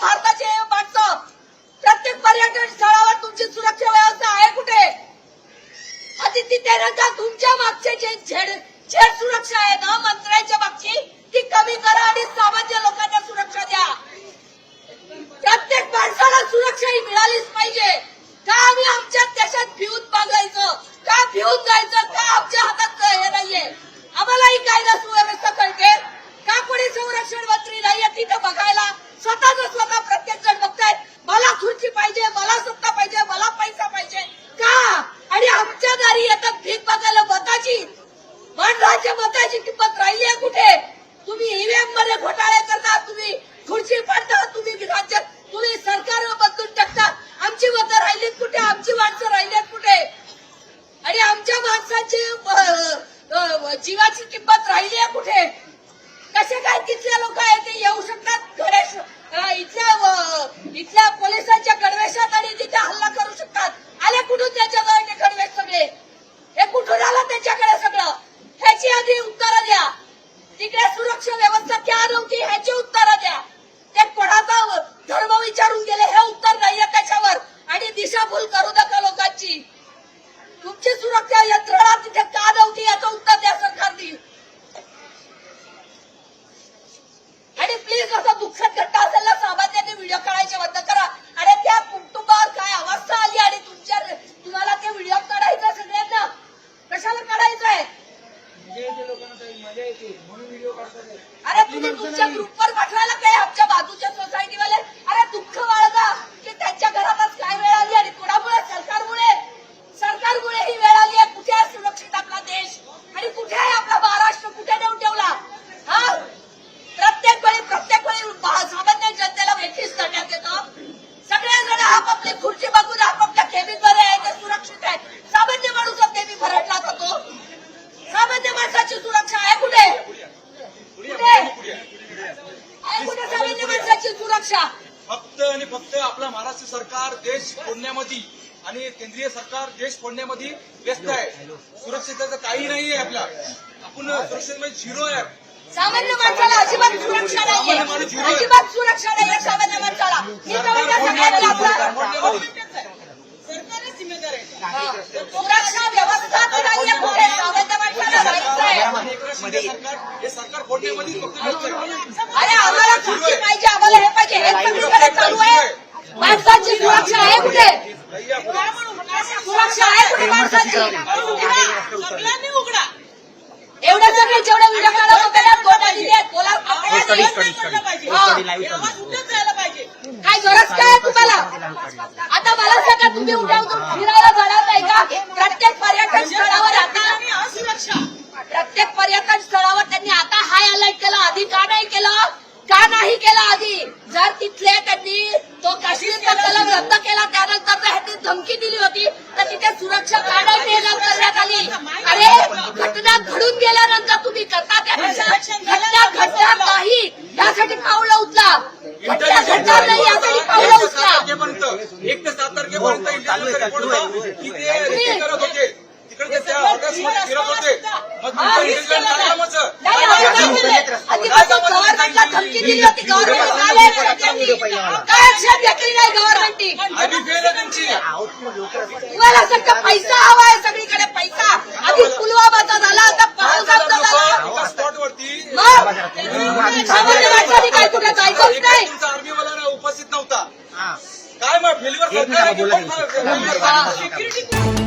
भारताची माणसं प्रत्येक पर्यटन स्थळावर तुमची सुरक्षा व्यवस्था आहे कुठे? आदिती तेरंगा तुमच्या मागचे जे झेड सुरक्षा आहे ना मंत्र्यांच्या मागची ती कमी करा आणि सामान्य लोकांना सुरक्षा द्या. प्रत्येक माणसाला सुरक्षा ही मिळालीच पाहिजे. का आम्ही आमच्या देशात भिवून बघायचं? का भिवून जायचं? का आमच्या हातात हे नाहीये? आम्हालाही कायदा सुव्यवस्था कळते का? कोणी संरक्षण मंत्री नाहीये तिथं बघायला? स्वतः प्रत्येक जण बघतायत मला खुर्ची पाहिजे, मला सत्ता पाहिजे, मला पैसा पाहिजे का? आणि आमच्या दारी येतात भीक बघायला मताची. राज्य मताची किंमत राहिली आहे कुठे? तुम्ही ईव्हीएम मध्ये घोटाळे करता, तुम्ही खुर्ची पाडता, तुम्ही राज्यात तुम्ही सरकार बदलून टाकता. आमची मतं राहिलीत कुठे? आमची माणसं राहिलीत कुठे? आणि आमच्या माणसाची जीवाची किंमत राहिली आहे कुठे? कसे काय तिथले लोक आहेत ते येऊ शकतात गणेश इथल्या पोलिसांच्या गणवेशात आणि तिथे हल्ला करू शकतात? आले कुठून त्यांच्याजवळ ते गणवेश सगळे? हे कुठून आलं त्यांच्याकडे सगळं? ह्याची आधी उत्तरं द्या. तिकडे सुरक्षा व्यवस्था क्या नव्हती ह्याची उत्तरं द्या. ते कोणाचा धर्म विचारून गेले हे उत्तर नाहीये त्याच्यावर. आणि दिशाभूल करू नका लोकांची. तुमची सुरक्षा यंत्रणा तिथे का नव्हती याचं उत्तर द्या सरकारने. आणि प्लीज असं दुःखद घटना असेल ना सामान्यांनी व्हिडिओ काढायचे बंद करा. आणि त्या कुटुंबावर काय अवस्था आली आणि तुम्हाला ते व्हिडिओ काढायचा सगळ्यांना कशाला काढायचंय? अरे तुम्ही तुमच्या ग्रुपवर पाठवायला काय आमच्या बाजूच्या सोसायटीवाले? अरे दुःख बाळगा की त्यांच्या घरातच काय वेळ आली आणि कोणामुळे? सरकारमुळे ही वेळ आली आहे. कुठे आहे सुरक्षित आपला देश? आणि कुठे आहे आपला महाराष्ट्र? कुठे नेऊन ठेवला? हा प्रत्येक वेळी सामान्य जनतेला वेठीस धरण्यात येतं. सगळेजण आपापली खुर्ची बघून आपापल्या केबिनमध्ये आहे ते सुरक्षित आहे. सामान्य माणूस केबिन भरटला जातो. सामान्य माणसाची सुरक्षा आहे कुठे? आहे कुठे सामान्य माणसाची सुरक्षा? फक्त आणि फक्त आपला महाराष्ट्र सरकार देश फोडण्यामध्ये आणि केंद्रीय सरकार देश फोडण्यामध्ये व्यस्त आहे. सुरक्षिततेचं काही नाहीये. आपला आपण सुरक्षितमध्ये झिरो आहे. सामान्य माणसाला अजिबात सुरक्षा नाहीये. अजिबात सुरक्षा नाहीये सामान्य माणसाला. मी सरकारच जिम्मेदार आहे. सुरक्षा व्यवस्था नाहीये कुठे? सामान्य माणसाला राहायचं सरकार हे सरकार फोडण्यामध्ये फक्त व्यस्त आहे. अरे आम्हाला खुर्ची पाहिजे, आम्हाला हे पाहिजे, हे सगळीकडे चालू आहे. माणसाची सुरक्षा आहे कुठे? सुरक्षा आहे कुठे माणसाची? सगळ्यांनी उघडा. एवढे सगळे जेवढे व्हिडिओ काढत होते ना कोणाला पाहिजे. काय गरज काय आहे तुम्हाला? आता मला सांगा तुम्ही उठावून फिरायला जाणार नाही का? प्रत्येक पर्यटन स्थळावर आता असुरक्षा. प्रत्येक पर्यटन स्थळावर त्यांनी आता हाय अलर्ट केला. आधी का नाही केलं? का नाही केलं आधी? जर तिथले त्यांनी तो काश्मीरचा कलम रद्द केला त्यानंतर ह्यांनी धमकी दिली होती तर तिथे सुरक्षा का नाही तैनात करण्यात आली? अरे घटना घडून गेल्यानंतर तुम्ही करता त्या घटना घडणार नाही यासाठी पावलं उचला. घटना घडणार नाही यासाठी पावलं उचला. 1 ते 7 तारखेपर्यंत इंटेलिजन्स रिपोर्ट होता की ते करत होते तिकडे त्या हॉटेल्समध्ये फिरत होते. मग तुमचं इंटेलिजन्स काय कामाचं? गव्हर्नमेंटला धमकी दिली होती. गव्हर्नमेंट काय ऍक्शन घेतली नाही गव्हर्नमेंटनी. आधी फेल आहे त्यांची. तुम्हाला सगळं पैसा हवा आहे. सगळीकडे पैसा. आधी पुलवामाचा झाला आता पहलगामचा झाला. स्पॉटवरती सामान्य माणसाने काय कुठे जायचंच नाही. तुमचा आर्मीवाला उपस्थित नव्हता. काय मग फेल्युअर सरकार आहे की कोण?